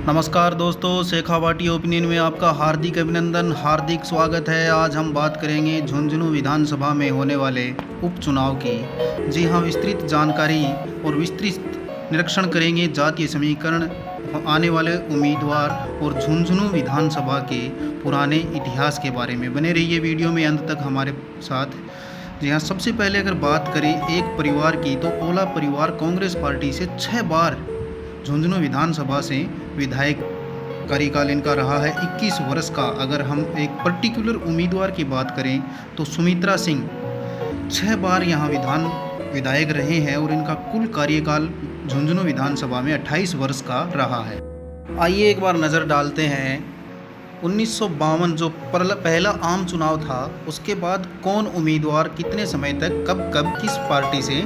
नमस्कार दोस्तों, शेखावाटी ओपिनियन में आपका हार्दिक अभिनंदन, हार्दिक स्वागत है। आज हम बात करेंगे झुंझुनू विधानसभा में होने वाले उपचुनाव की। जी हाँ, विस्तृत जानकारी और विस्तृत निरीक्षण करेंगे जातीय समीकरण, आने वाले उम्मीदवार और झुंझुनू विधानसभा के पुराने इतिहास के बारे में। बने रहिए वीडियो में अंत तक हमारे साथ। जी हाँ, सबसे पहले अगर बात करें एक परिवार की, तो ओला परिवार कांग्रेस पार्टी से 6 बार झुंझुनू विधानसभा से विधायक कार्यकाल इनका रहा है 21 वर्ष का। अगर हम एक पर्टिकुलर उम्मीदवार की बात करें तो सुमित्रा सिंह 6 बार यहाँ विधायक रहे हैं और इनका कुल कार्यकाल झुंझुनू विधानसभा में 28 वर्ष का रहा है। आइए एक बार नज़र डालते हैं 1952 जो पहला आम चुनाव था, उसके बाद कौन उम्मीदवार कितने समय तक कब किस पार्टी से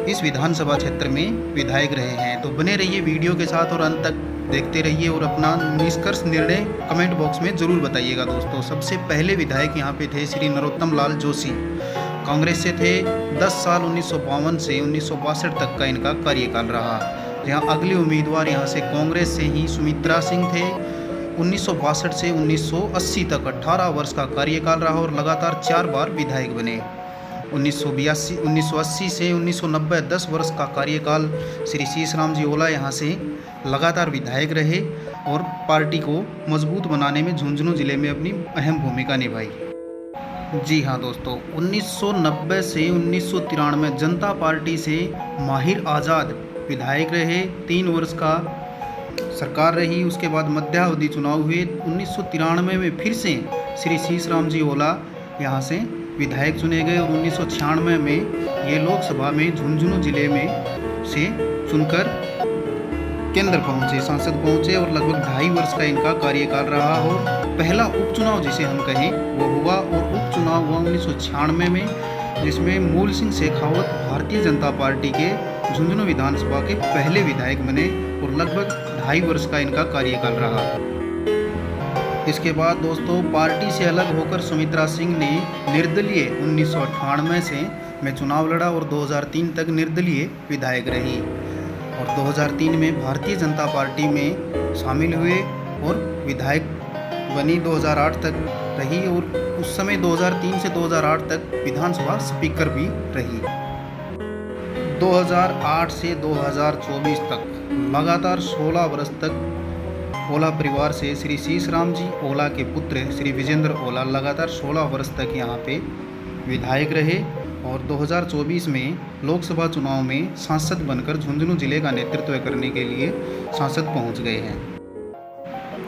इस विधानसभा क्षेत्र में विधायक रहे हैं। तो बने रहिए वीडियो के साथ और अंत तक देखते रहिए और अपना निष्कर्ष निर्णय कमेंट बॉक्स में ज़रूर बताइएगा। दोस्तों, सबसे पहले विधायक यहाँ पे थे श्री नरोत्तम लाल जोशी, कांग्रेस से थे। 10 साल 1952 से 1962 तक का इनका कार्यकाल रहा। जहाँ अगले उम्मीदवार यहाँ से कांग्रेस से ही सुमित्रा सिंह थे। 1962 से 1980 तक 18 वर्ष का कार्यकाल रहा और लगातार 4 बार विधायक बने। 1980 से 1990 10 वर्ष का कार्यकाल श्री शीशराम जी ओला यहाँ से लगातार विधायक रहे और पार्टी को मजबूत बनाने में झुंझुनू जिले में अपनी अहम भूमिका निभाई। जी हाँ दोस्तों, 1990 से 1993 जनता पार्टी से माहिर आज़ाद विधायक रहे। 3 वर्ष का सरकार रही। उसके बाद मध्यावधि चुनाव हुए। 1993 में फिर से श्री शीशराम जी ओला यहाँ से विधायक चुने गए और 1996 में ये लोकसभा में झुंझुनू जिले में से चुनकर केंद्र पहुँचे, सांसद पहुँचे और लगभग 2.5 वर्ष का इनका कार्यकाल रहा। और पहला उपचुनाव जिसे हम कहें वो हुआ और उपचुनाव हुआ 1996 में, जिसमें मूल सिंह शेखावत भारतीय जनता पार्टी के झुंझुनू विधानसभा के पहले विधायक बने और लगभग 2.5 वर्ष का इनका कार्यकाल रहा। इसके बाद दोस्तों, पार्टी से अलग होकर सुमित्रा सिंह ने निर्दलीय 1998 से में चुनाव लड़ा और 2003 तक निर्दलीय विधायक रही और 2003 में भारतीय जनता पार्टी में शामिल हुए और विधायक बनी। 2008 तक रही और उस समय 2003 से 2008 तक विधानसभा स्पीकर भी रही। 2008 से 2024 तक लगातार 16 वर्ष तक ओला परिवार से श्री शीशराम जी ओला के पुत्र श्री विजेंद्र ओला लगातार 16 वर्ष तक यहाँ पे विधायक रहे और 2024 में लोकसभा चुनाव में सांसद बनकर झुंझुनू जिले का नेतृत्व करने के लिए सांसद पहुँच गए हैं।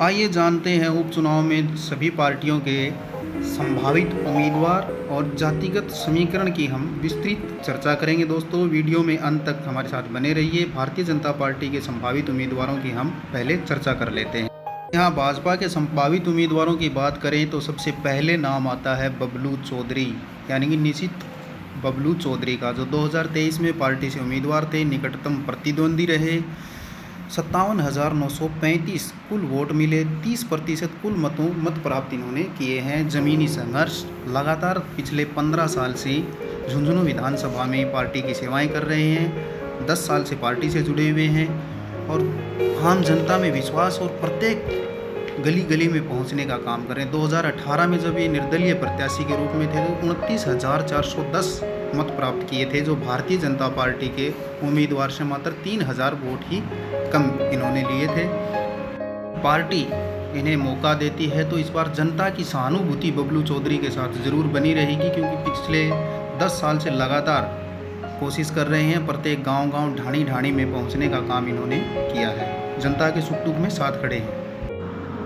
आइए जानते हैं उपचुनाव में सभी पार्टियों के संभावित उम्मीदवार और जातिगत समीकरण की हम विस्तृत चर्चा करेंगे। दोस्तों, वीडियो में अंत तक हमारे साथ बने रहिए। भारतीय जनता पार्टी के संभावित उम्मीदवारों की हम पहले चर्चा कर लेते हैं। यहाँ भाजपा के संभावित उम्मीदवारों की बात करें तो सबसे पहले नाम आता है बबलू चौधरी, यानी कि निशित बबलू चौधरी का, जो 2023 में पार्टी से उम्मीदवार थे, निकटतम प्रतिद्वंदी रहे। 57,935 कुल वोट मिले, 30% कुल मत प्राप्त इन्होंने किए हैं। ज़मीनी संघर्ष लगातार पिछले 15 साल से झुंझुनू विधानसभा में पार्टी की सेवाएं कर रहे हैं। 10 साल से पार्टी से जुड़े हुए हैं और आम जनता में विश्वास और प्रत्येक गली गली में पहुंचने का काम कर रहे हैं। 2018 में जब ये निर्दलीय प्रत्याशी के रूप में थे तो 29,410 मत प्राप्त किए थे, जो भारतीय जनता पार्टी के उम्मीदवार से मात्र 3,000 वोट ही कम इन्होंने लिए थे। पार्टी इन्हें मौका देती है तो इस बार जनता की सहानुभूति बबलू चौधरी के साथ ज़रूर बनी रहेगी, क्योंकि पिछले 10 साल से लगातार कोशिश कर रहे हैं। प्रत्येक गांव-गांव ढाणी में पहुंचने का काम इन्होंने किया है। जनता के सुख दुख में साथ खड़े हैं।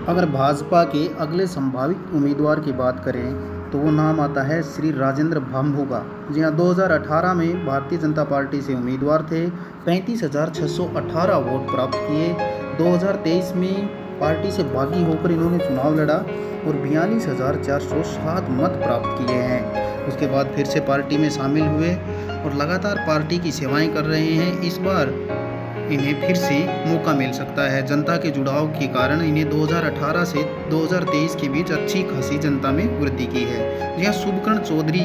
अगर भाजपा के अगले संभावित उम्मीदवार की बात करें तो वो नाम आता है श्री राजेंद्र भाम्बू का। जी हाँ, 2018 में भारतीय जनता पार्टी से उम्मीदवार थे, 35,618 वोट प्राप्त किए। 2023 में पार्टी से बागी होकर इन्होंने चुनाव लड़ा और 42,407 मत प्राप्त किए हैं। उसके बाद फिर से पार्टी में शामिल हुए और लगातार पार्टी की सेवाएं कर रहे हैं। इस बार इन्हें फिर से मौका मिल सकता है। जनता के जुड़ाव के कारण इन्हें 2018 से 2023 के बीच अच्छी खासी जनता में वृद्धि की है। जी हाँ, शुभकर्ण चौधरी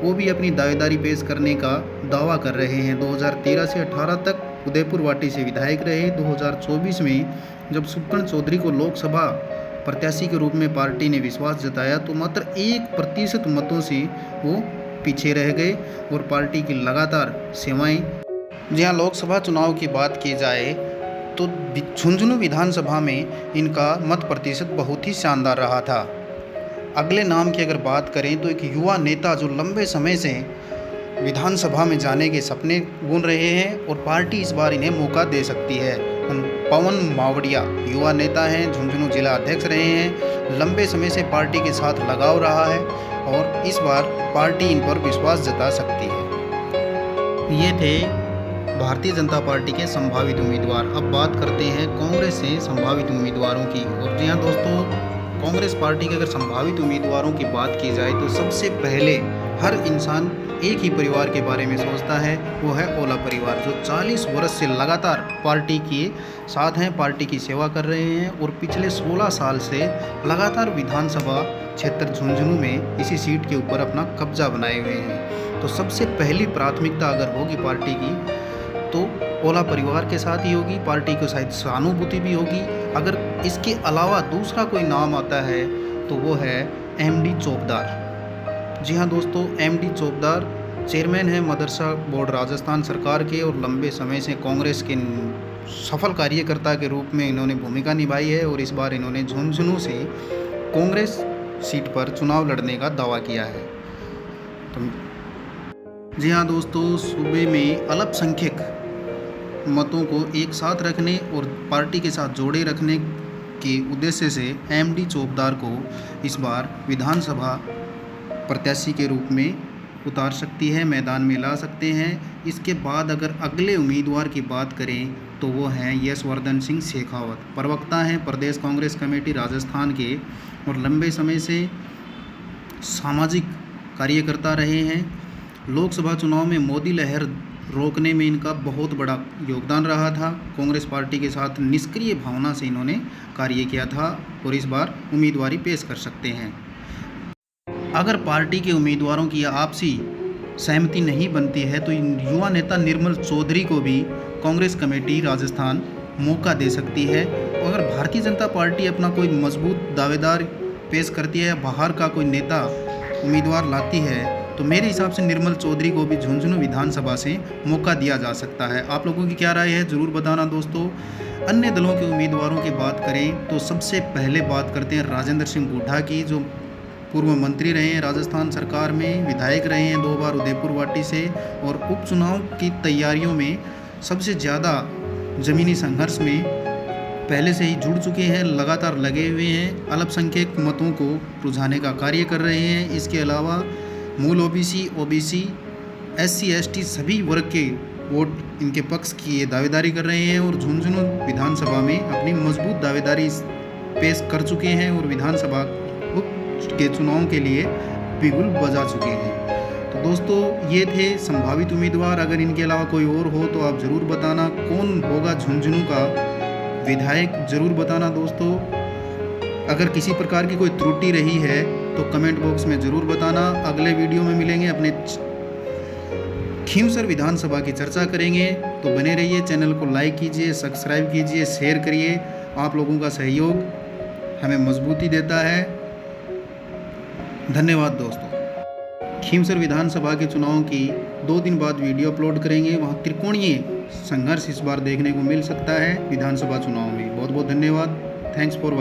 वो भी अपनी दावेदारी पेश करने का दावा कर रहे हैं। 2013 से 18 तक उदयपुर वाटी से विधायक रहे। 2024 में जब सुक्कन चौधरी को लोकसभा प्रत्याशी के रूप में पार्टी ने विश्वास जताया तो मात्र 1% मतों से वो पीछे रह गए और पार्टी की लगातार सेवाएं। जी हाँ, लोकसभा चुनाव की बात की जाए तो झुंझुनू विधानसभा में इनका मत प्रतिशत बहुत ही शानदार रहा था। अगले नाम की अगर बात करें तो एक युवा नेता जो लंबे समय से विधानसभा में जाने के सपने बुन रहे हैं और पार्टी इस बार इन्हें मौका दे सकती है। पवन मावड़िया युवा नेता हैं, झुंझुनू जिला अध्यक्ष रहे हैं, लंबे समय से पार्टी के साथ लगाव रहा है और इस बार पार्टी इन पर विश्वास जता सकती है। ये थे भारतीय जनता पार्टी के संभावित उम्मीदवार। अब बात करते हैं कांग्रेस से संभावित उम्मीदवारों की। और जी हाँ दोस्तों, कांग्रेस पार्टी के अगर संभावित उम्मीदवारों की बात की जाए तो सबसे पहले हर इंसान एक ही परिवार के बारे में सोचता है, वो है ओला परिवार, जो 40 वर्ष से लगातार पार्टी के साथ हैं, पार्टी की सेवा कर रहे हैं और पिछले 16 साल से लगातार विधानसभा क्षेत्र झुंझुनू में इसी सीट के ऊपर अपना कब्जा बनाए हुए हैं। तो सबसे पहली प्राथमिकता अगर होगी पार्टी की तो ओला परिवार के साथ ही होगी। पार्टी को शायद सहानुभूति भी होगी। अगर इसके अलावा दूसरा कोई नाम आता है तो वो है एमडी चौबदार। जी हाँ दोस्तों, एमडी चौबदार चेयरमैन है मदरसा बोर्ड राजस्थान सरकार के और लंबे समय से कांग्रेस के सफल कार्यकर्ता के रूप में इन्होंने भूमिका निभाई है और इस बार इन्होंने झुंझुनू से कांग्रेस सीट पर चुनाव लड़ने का दावा किया है। तो जी हाँ दोस्तों, सूबे में अल्पसंख्यक मतों को एक साथ रखने और पार्टी के साथ जोड़े रखने के उद्देश्य से एमडी चौबदार को इस बार विधानसभा प्रत्याशी के रूप में उतार सकती है, मैदान में ला सकते हैं। इसके बाद अगर अगले उम्मीदवार की बात करें तो वो हैं यशवर्धन सिंह शेखावत। प्रवक्ता हैं प्रदेश कांग्रेस कमेटी राजस्थान के और लंबे समय से सामाजिक कार्यकर्ता रहे हैं। लोकसभा चुनाव में मोदी लहर रोकने में इनका बहुत बड़ा योगदान रहा था। कांग्रेस पार्टी के साथ निष्क्रिय भावना से इन्होंने कार्य किया था और इस बार उम्मीदवारी पेश कर सकते हैं। अगर पार्टी के उम्मीदवारों की आपसी सहमति नहीं बनती है तो युवा नेता निर्मल चौधरी को भी कांग्रेस कमेटी राजस्थान मौका दे सकती है। अगर भारतीय जनता पार्टी अपना कोई मजबूत दावेदार पेश करती है या बाहर का कोई नेता उम्मीदवार लाती है तो मेरे हिसाब से निर्मल चौधरी को भी झुंझुनू विधानसभा से मौका दिया जा सकता है। आप लोगों की क्या राय है ज़रूर बताना दोस्तों। अन्य दलों के उम्मीदवारों की बात करें तो सबसे पहले बात करते हैं राजेंद्र सिंह गुड्डा की, जो पूर्व मंत्री रहे हैं राजस्थान सरकार में, विधायक रहे हैं 2 बार उदयपुर वाटी से और उपचुनाव की तैयारियों में सबसे ज़्यादा ज़मीनी संघर्ष में पहले से ही जुड़ चुके हैं, लगातार लगे हुए हैं, अल्पसंख्यक मतों को रुझाने का कार्य कर रहे हैं। इसके अलावा मूल ओबीसी, एससी, एसटी सभी वर्ग के वोट इनके पक्ष की ये दावेदारी कर रहे हैं और झुंझुनू विधानसभा में अपनी मजबूत दावेदारी पेश कर चुके हैं और विधानसभा के चुनाव के लिए बिगुल बजा चुके हैं। तो दोस्तों ये थे संभावित उम्मीदवार। अगर इनके अलावा कोई और हो तो आप ज़रूर बताना। कौन होगा झुंझुनू का विधायक ज़रूर बताना दोस्तों। अगर किसी प्रकार की कोई त्रुटि रही है तो कमेंट बॉक्स में ज़रूर बताना। अगले वीडियो में मिलेंगे, अपने खींवसर विधानसभा की चर्चा करेंगे। तो बने रहिए, चैनल को लाइक कीजिए, सब्सक्राइब कीजिए, शेयर करिए। आप लोगों का सहयोग हमें मजबूती देता है। धन्यवाद दोस्तों। खींवसर विधानसभा के चुनाव की 2 दिन बाद वीडियो अपलोड करेंगे। वहाँ त्रिकोणीय संघर्ष इस बार देखने को मिल सकता है विधानसभा चुनाव में। बहुत बहुत धन्यवाद। Thanks for watching.